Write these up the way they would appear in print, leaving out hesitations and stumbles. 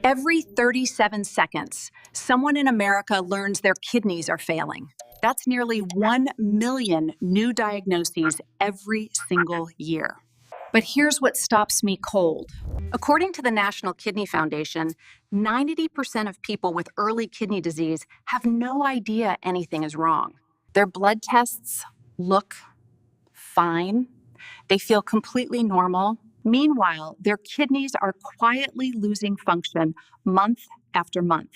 Every 37 seconds, someone in America learns their kidneys are failing. That's nearly 1 million new diagnoses every single year. But here's what stops me cold. According to the National Kidney Foundation, 90% of people with early kidney disease have no idea anything is wrong. Their blood tests look fine. They feel completely normal. Meanwhile, their kidneys are quietly losing function month after month.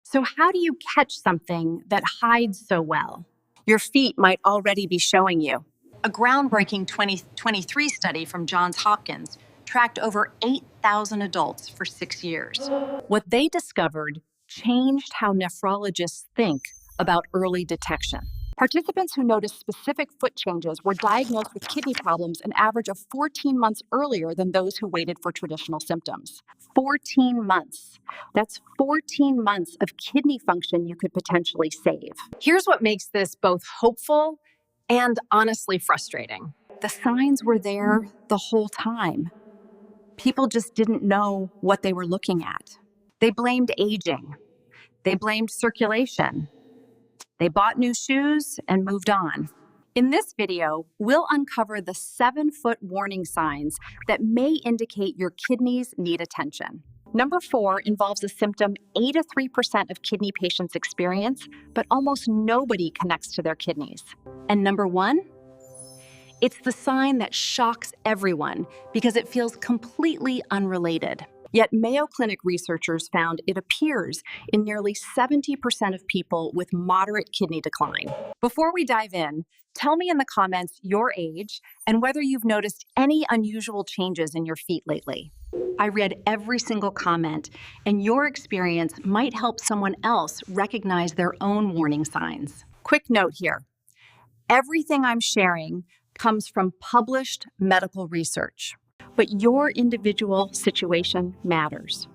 So how do you catch something that hides so well? Your feet might already be showing you. A groundbreaking 2023 study from Johns Hopkins tracked over 8,000 adults for 6 years. What they discovered changed how nephrologists think about early detection. Participants who noticed specific foot changes were diagnosed with kidney problems an average of 14 months earlier than those who waited for traditional symptoms. 14 months. That's 14 months of kidney function you could potentially save. Here's what makes this both hopeful and honestly frustrating. The signs were there the whole time. People just didn't know what they were looking at. They blamed aging. They blamed circulation. They bought new shoes and moved on. In this video, we'll uncover the 7-foot warning signs that may indicate your kidneys need attention. Number 4 involves a symptom 8 to 3% of kidney patients experience, but almost nobody connects to their kidneys. And number 1? It's the sign that shocks everyone because it feels completely unrelated. Yet Mayo Clinic researchers found it appears in nearly 70% of people with moderate kidney decline. Before we dive in, tell me in the comments your age and whether you've noticed any unusual changes in your feet lately. I read every single comment, and your experience might help someone else recognize their own warning signs. Quick note here. Everything I'm sharing comes from published medical research. But your individual situation matters.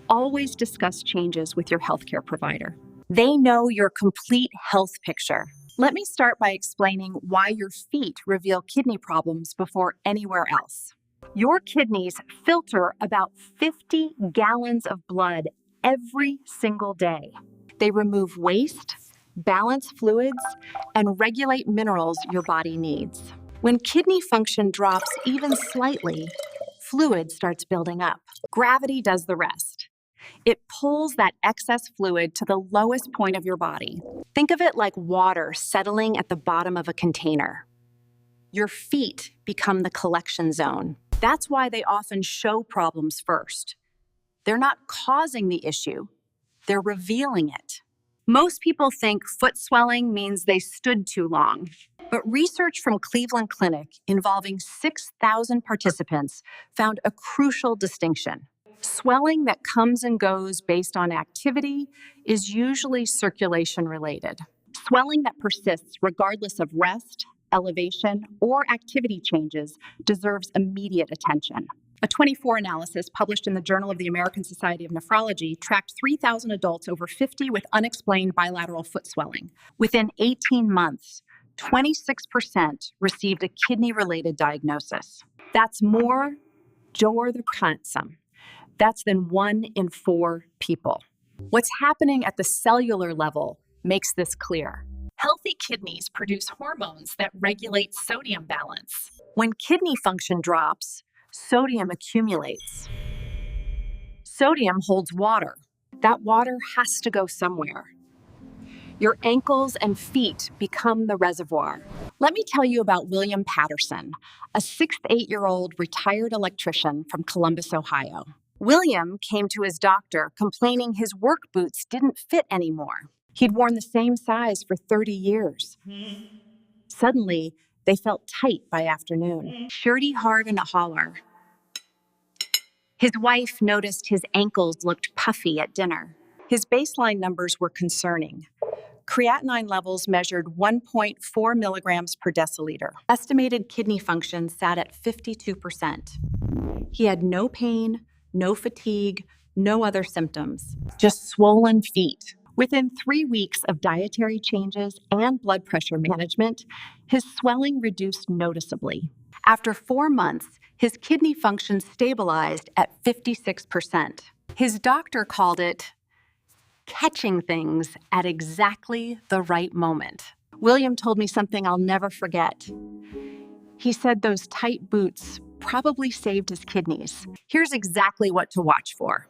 Always discuss changes with your healthcare provider. They know your complete health picture. Let me start by explaining why your feet reveal kidney problems before anywhere else. Your kidneys filter about 50 gallons of blood every single day. They remove waste, balance fluids, and regulate minerals your body needs. When kidney function drops even slightly, fluid starts building up. Gravity does the rest. It pulls that excess fluid to the lowest point of your body. Think of it like water settling at the bottom of a container. Your feet become the collection zone. That's why they often show problems first. They're not causing the issue, they're revealing it. Most people think foot swelling means they stood too long. But research from Cleveland Clinic involving 6,000 participants found a crucial distinction. Swelling that comes and goes based on activity is usually circulation-related. Swelling that persists regardless of rest, elevation, or activity changes deserves immediate attention. A 24 analysis published in the Journal of the American Society of Nephrology tracked 3,000 adults over 50 with unexplained bilateral foot swelling. Within 18 months, 26% received a kidney-related diagnosis. That's more That's than 1 in 4 people. What's happening at the cellular level makes this clear. Healthy kidneys produce hormones that regulate sodium balance. When kidney function drops, sodium accumulates. Sodium holds water. That water has to go somewhere. Your ankles and feet become the reservoir. Let me tell you about William Patterson, a 6'8" retired electrician from Columbus, Ohio. William came to his doctor complaining his work boots didn't fit anymore. He'd worn the same size for 30 years. Suddenly, they felt tight by afternoon. Shirty hard in a holler. His wife noticed his ankles looked puffy at dinner. His baseline numbers were concerning. Creatinine levels measured 1.4 milligrams per deciliter. Estimated kidney function sat at 52%. He had no pain, no fatigue, no other symptoms, just swollen feet. Within 3 weeks of dietary changes and blood pressure management, his swelling reduced noticeably. After 4 months, his kidney function stabilized at 56%. His doctor called it catching things at exactly the right moment. William told me something I'll never forget. He said those tight boots probably saved his kidneys. Here's exactly what to watch for.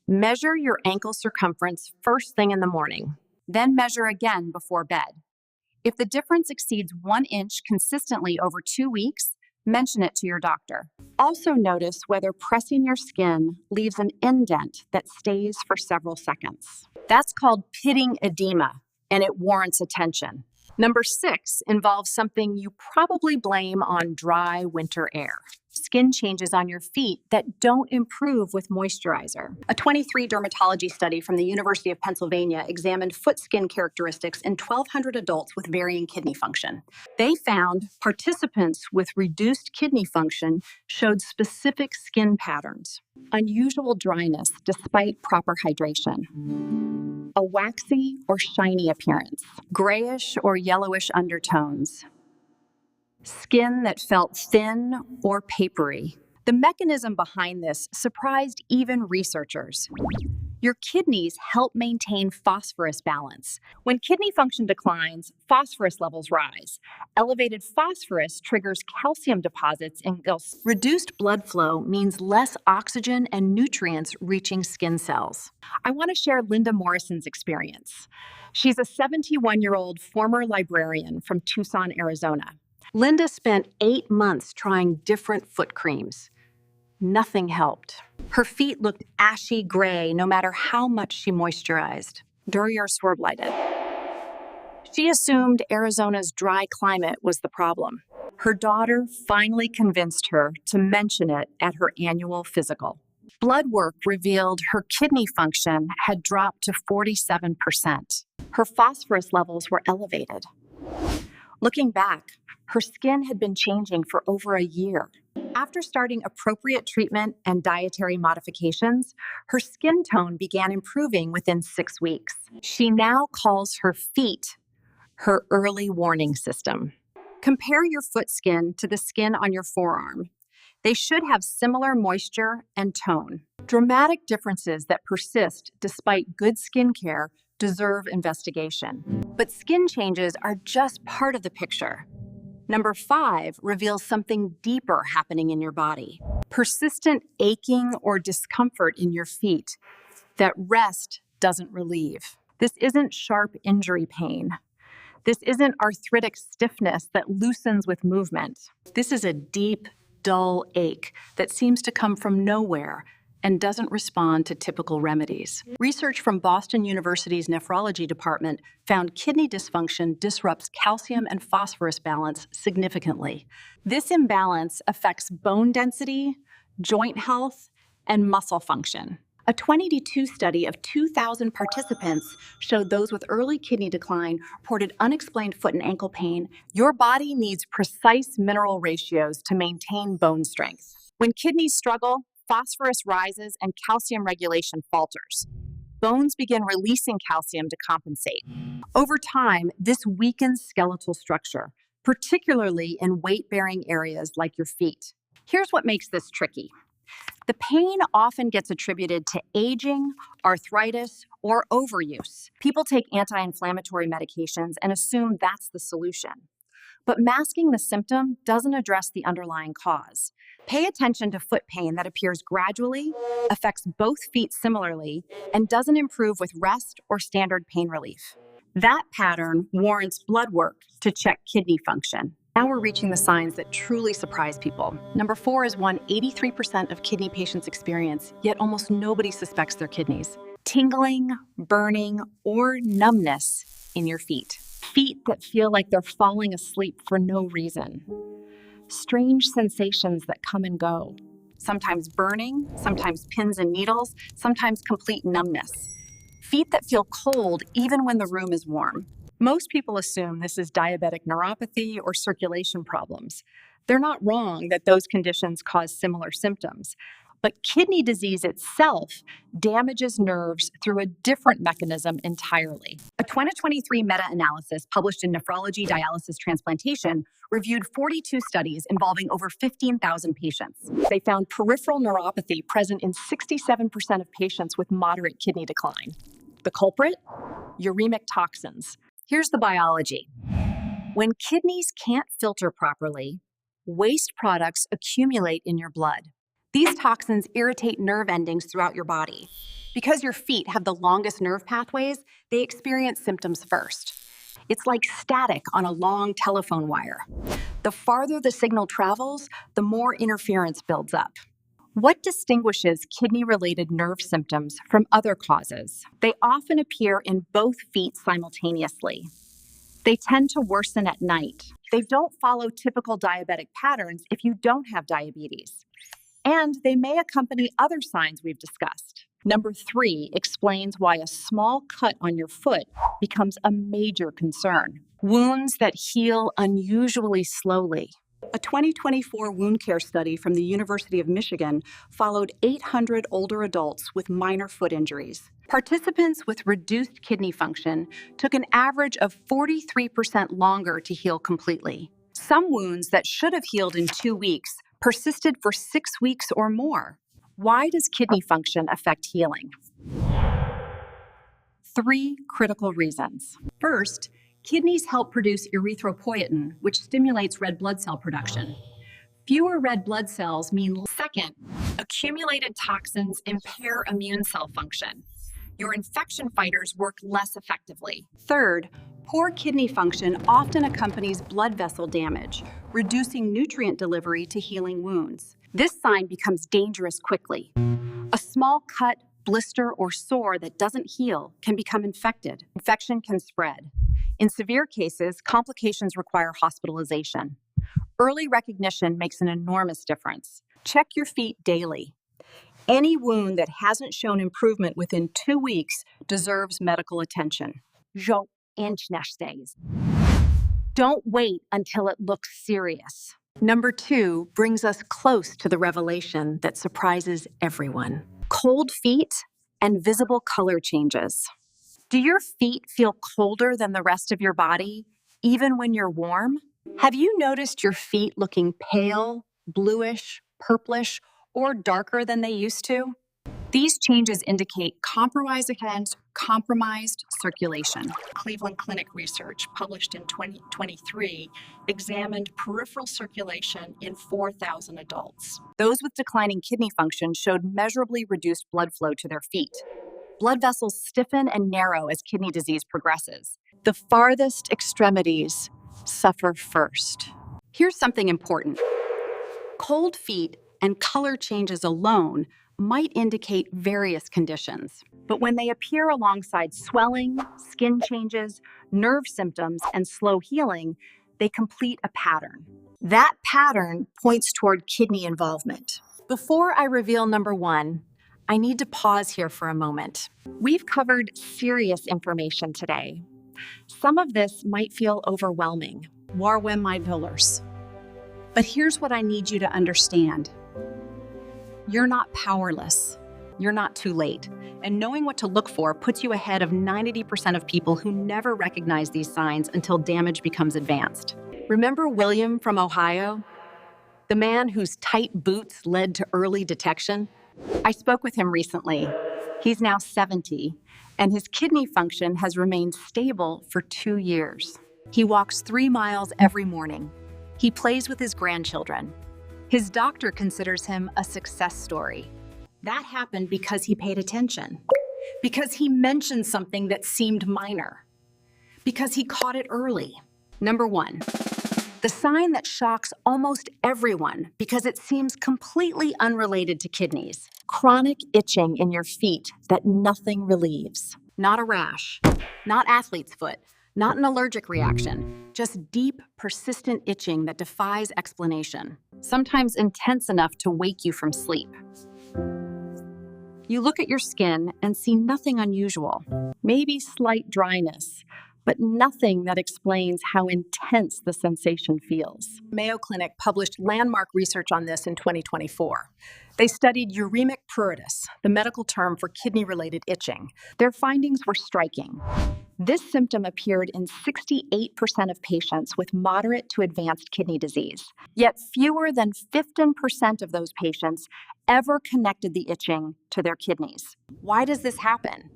Measure your ankle circumference first thing in the morning, then measure again before bed. If the difference exceeds 1 inch consistently over 2 weeks, mention it to your doctor. Also notice whether pressing your skin leaves an indent that stays for several seconds. That's called pitting edema, and it warrants attention. Number 6 involves something you probably blame on dry winter air. Skin changes on your feet that don't improve with moisturizer. A 23 dermatology study from the University of Pennsylvania examined foot skin characteristics in 1,200 adults with varying kidney function. They found participants with reduced kidney function showed specific skin patterns, unusual dryness despite proper hydration, a waxy or shiny appearance, grayish or yellowish undertones, skin that felt thin or papery. The mechanism behind this surprised even researchers. Your kidneys help maintain phosphorus balance. When kidney function declines, phosphorus levels rise. Elevated phosphorus triggers calcium deposits in gills. Reduced blood flow means less oxygen and nutrients reaching skin cells. I want to share Linda Morrison's experience. She's a 71-year-old former librarian from Tucson, Arizona. Linda spent 8 months trying different foot creams. Nothing helped. Her feet looked ashy gray no matter how much she moisturized. Durrier blighted. She assumed Arizona's dry climate was the problem. Her daughter finally convinced her to mention it at her annual physical. Blood work revealed her kidney function had dropped to 47%. Her phosphorus levels were elevated. Looking back, her skin had been changing for over a year. After starting appropriate treatment and dietary modifications, her skin tone began improving within 6 weeks. She now calls her feet her early warning system. Compare your foot skin to the skin on your forearm. They should have similar moisture and tone. Dramatic differences that persist despite good skincare deserve investigation. But skin changes are just part of the picture. Number 5 reveals something deeper happening in your body. Persistent aching or discomfort in your feet that rest doesn't relieve. This isn't sharp injury pain. This isn't arthritic stiffness that loosens with movement. This is a deep, dull ache that seems to come from nowhere and doesn't respond to typical remedies. Research from Boston University's nephrology department found kidney dysfunction disrupts calcium and phosphorus balance significantly. This imbalance affects bone density, joint health, and muscle function. A 2022 study of 2,000 participants showed those with early kidney decline reported unexplained foot and ankle pain. Your body needs precise mineral ratios to maintain bone strength. When kidneys struggle, phosphorus rises and calcium regulation falters. Bones begin releasing calcium to compensate. Over time, this weakens skeletal structure, particularly in weight-bearing areas like your feet. Here's what makes this tricky. The pain often gets attributed to aging, arthritis, or overuse. People take anti-inflammatory medications and assume that's the solution. But masking the symptom doesn't address the underlying cause. Pay attention to foot pain that appears gradually, affects both feet similarly, and doesn't improve with rest or standard pain relief. That pattern warrants blood work to check kidney function. Now we're reaching the signs that truly surprise people. Number 4 is one 83% of kidney patients experience, yet almost nobody suspects their kidneys. Tingling, burning, or numbness in your feet. Feet that feel like they're falling asleep for no reason. Strange sensations that come and go. Sometimes burning, sometimes pins and needles, sometimes complete numbness. Feet that feel cold even when the room is warm. Most people assume this is diabetic neuropathy or circulation problems. They're not wrong that those conditions cause similar symptoms. But kidney disease itself damages nerves through a different mechanism entirely. A 2023 meta-analysis published in Nephrology Dialysis Transplantation reviewed 42 studies involving over 15,000 patients. They found peripheral neuropathy present in 67% of patients with moderate kidney decline. The culprit? Uremic toxins. Here's the biology. When kidneys can't filter properly, waste products accumulate in your blood. These toxins irritate nerve endings throughout your body. Because your feet have the longest nerve pathways, they experience symptoms first. It's like static on a long telephone wire. The farther the signal travels, the more interference builds up. What distinguishes kidney-related nerve symptoms from other causes? They often appear in both feet simultaneously. They tend to worsen at night. They don't follow typical diabetic patterns if you don't have diabetes. And they may accompany other signs we've discussed. Number 3 explains why a small cut on your foot becomes a major concern. Wounds that heal unusually slowly. A 2024 wound care study from the University of Michigan followed 800 older adults with minor foot injuries. Participants with reduced kidney function took an average of 43% longer to heal completely. Some wounds that should have healed in 2 weeks persisted for 6 weeks or more. Why does kidney function affect healing? 3 critical reasons. First, kidneys help produce erythropoietin, which stimulates red blood cell production. Fewer red blood cells mean second, accumulated toxins impair immune cell function. Your infection fighters work less effectively. Third, poor kidney function often accompanies blood vessel damage, reducing nutrient delivery to healing wounds. This sign becomes dangerous quickly. A small cut, blister, or sore that doesn't heal can become infected. Infection can spread. In severe cases, complications require hospitalization. Early recognition makes an enormous difference. Check your feet daily. Any wound that hasn't shown improvement within 2 weeks deserves medical attention. Don't wait until it looks serious. Number 2 brings us close to the revelation that surprises everyone. Cold feet and visible color changes. Do your feet feel colder than the rest of your body, even when you're warm? Have you noticed your feet looking pale, bluish, purplish, or darker than they used to? These changes indicate compromised circulation. Cleveland Clinic research, published in 2023, examined peripheral circulation in 4,000 adults. Those with declining kidney function showed measurably reduced blood flow to their feet. Blood vessels stiffen and narrow as kidney disease progresses. The farthest extremities suffer first. Here's something important. Cold feet and color changes alone might indicate various conditions, but when they appear alongside swelling, skin changes, nerve symptoms, and slow healing, they complete a pattern. That pattern points toward kidney involvement. Before I reveal number 1, I need to pause here for a moment. We've covered serious information today. Some of this might feel overwhelming. Warwem my pillars. But here's what I need you to understand. You're not powerless. You're not too late. And knowing what to look for puts you ahead of 90% of people who never recognize these signs until damage becomes advanced. Remember William from Ohio? The man whose tight boots led to early detection? I spoke with him recently. He's now 70, and his kidney function has remained stable for 2 years. He walks 3 miles every morning. He plays with his grandchildren. His doctor considers him a success story. That happened because he paid attention, because he mentioned something that seemed minor, because he caught it early. Number 1, the sign that shocks almost everyone because it seems completely unrelated to kidneys. Chronic itching in your feet that nothing relieves. Not a rash, not athlete's foot, not an allergic reaction, just deep, persistent itching that defies explanation, sometimes intense enough to wake you from sleep. You look at your skin and see nothing unusual, maybe slight dryness, but nothing that explains how intense the sensation feels. Mayo Clinic published landmark research on this in 2024. They studied uremic pruritus, the medical term for kidney-related itching. Their findings were striking. This symptom appeared in 68% of patients with moderate to advanced kidney disease. Yet fewer than 15% of those patients ever connected the itching to their kidneys. Why does this happen?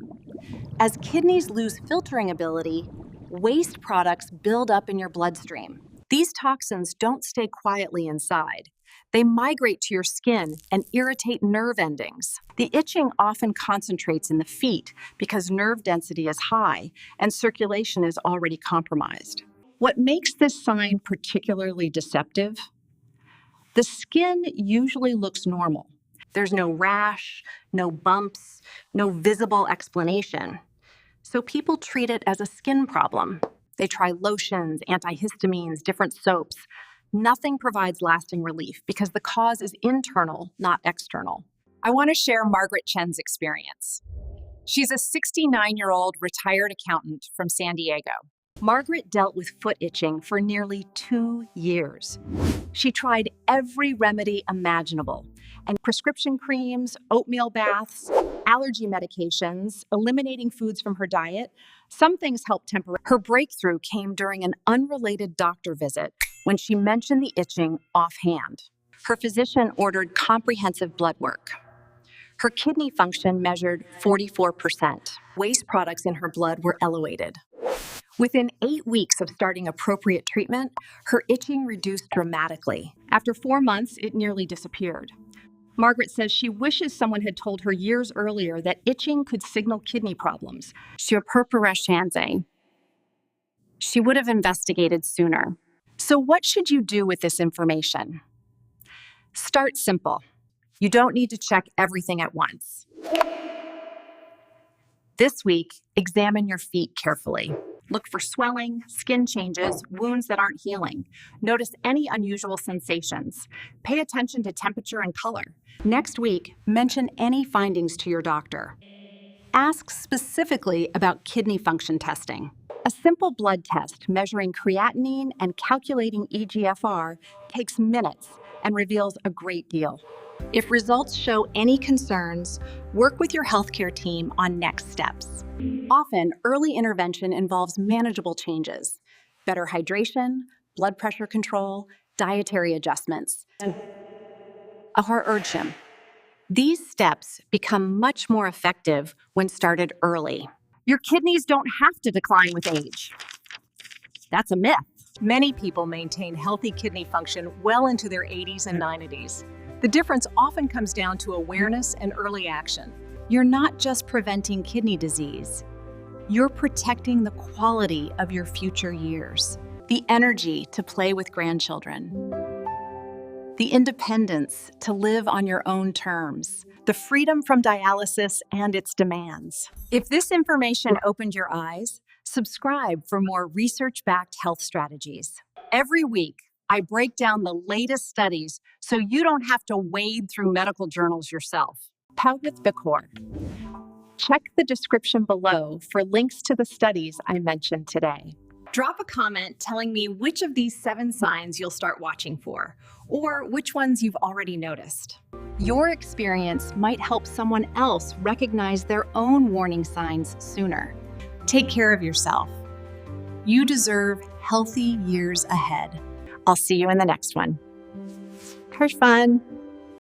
As kidneys lose filtering ability, waste products build up in your bloodstream. These toxins don't stay quietly inside. They migrate to your skin and irritate nerve endings. The itching often concentrates in the feet because nerve density is high and circulation is already compromised. What makes this sign particularly deceptive? The skin usually looks normal. There's no rash, no bumps, no visible explanation. So people treat it as a skin problem. They try lotions, antihistamines, different soaps. Nothing provides lasting relief because the cause is internal, not external. I want to share Margaret Chen's experience. She's a 69-year-old retired accountant from San Diego. Margaret dealt with foot itching for nearly 2 years. She tried every remedy imaginable, and prescription creams, oatmeal baths, allergy medications, eliminating foods from her diet. Some things helped temporarily. Her breakthrough came during an unrelated doctor visit when she mentioned the itching offhand. Her physician ordered comprehensive blood work. Her kidney function measured 44%. Waste products in her blood were elevated. Within 8 weeks of starting appropriate treatment, her itching reduced dramatically. After 4 months, it nearly disappeared. Margaret says she wishes someone had told her years earlier that itching could signal kidney problems. She would have investigated sooner. So what should you do with this information? Start simple. You don't need to check everything at once. This week, examine your feet carefully. Look for swelling, skin changes, wounds that aren't healing. Notice any unusual sensations. Pay attention to temperature and color. Next week, mention any findings to your doctor. Ask specifically about kidney function testing. A simple blood test measuring creatinine and calculating eGFR takes minutes and reveals a great deal. If results show any concerns, work with your healthcare team on next steps. Often, early intervention involves manageable changes: better hydration, blood pressure control, dietary adjustments, and a heart urgent. These steps become much more effective when started early. Your kidneys don't have to decline with age. That's a myth. Many people maintain healthy kidney function well into their 80s and 90s. The difference often comes down to awareness and early action. You're not just preventing kidney disease. You're protecting the quality of your future years, the energy to play with grandchildren, the independence to live on your own terms, the freedom from dialysis and its demands. If this information opened your eyes, subscribe for more research-backed health strategies. Every week, I break down the latest studies so you don't have to wade through medical journals yourself. Powith Bikor. Check the description below for links to the studies I mentioned today. Drop a comment telling me which of these 7 signs you'll start watching for, or which ones you've already noticed. Your experience might help someone else recognize their own warning signs sooner. Take care of yourself. You deserve healthy years ahead. I'll see you in the next one. Have fun.